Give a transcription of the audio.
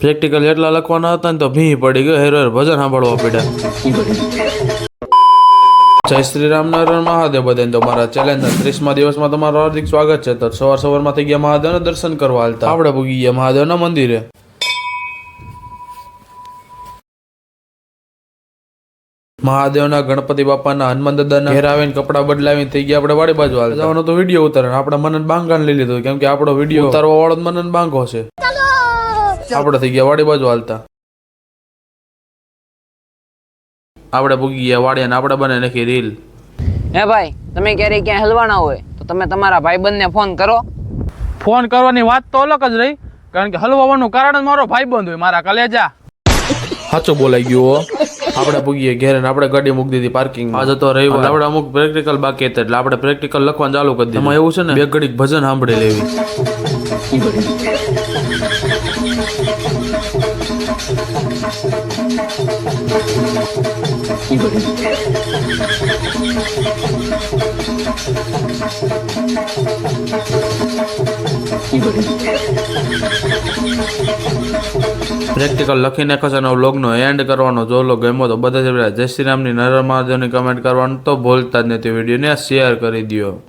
Practical એટલા લખવાના હતા ને તો ભી પડી ગયો, હેરો ભજન સાંભળવા પડ્યા. જય શ્રી રામ, નર મહાદેવ. બધાને તો મારા ચેલેન્જના 30મા દિવસમાં તમારું હાર્દિક સ્વાગત છે. તો સવારમાં થઈ ગયા મહાદેવના દર્શન કરવા હાલતા આપણે પૂગી ગયા મહાદેવના મંદિરે. મહાદેવના, ગણપતિ બાપાના, હનુમાન દાદાના ઘેર આવીને કપડા બદલાવીને થઈ ગયા આપણે વાડી બાજુ હાલ જવાનો તો વિડીયો ઉતારે. આપણે મનન બાંગાને લઈ લીધો કેમ કે આપણો વિડીયો ઉતારવા વાળો મનન બાંગો છે. આપણે થઈ ગયા વાડી બાજુ હાલતા. આપણે પૂગી ગયા વાડિયા ને આપણે બને નાખી રીલ. હે ભાઈ, તમે ક્યારેય ક્યાંય હલવાના હોય તો તમે તમારા ભાઈબંધને ફોન કરો. ફોન કરવાની વાત તો અલગ જ રહી, કારણ કે હલવાનું કારણ મારો ભાઈબંધ હોય, મારા કલેજા. સાચું બોલાઈ ગયું. આપણે પૂગીએ ઘેર ને આપણે ગાડી મૂકી દીધી પાર્કિંગ. આજે તો રવિવાર, આપણે અમુક પ્રેક્ટિકલ બાકી હતા એટલે આપણે પ્રેક્ટિકલ લખવાનું ચાલુ કરી દીધું. એમાં એવું છે ને, બે ઘડીક ભજન સાંભળી લેવી. પ્રેક્ટિકલ લખી નાખો છે અને વ્લોગનો એન્ડ કરવાનો. જો વ્લોગ ગમ્યો તો બધા જય શ્રી રામની, નર મહાદેવની કમેન્ટ કરવાનું તો ભૂલતા જ નથી. વિડીયોને શેર કરી દો.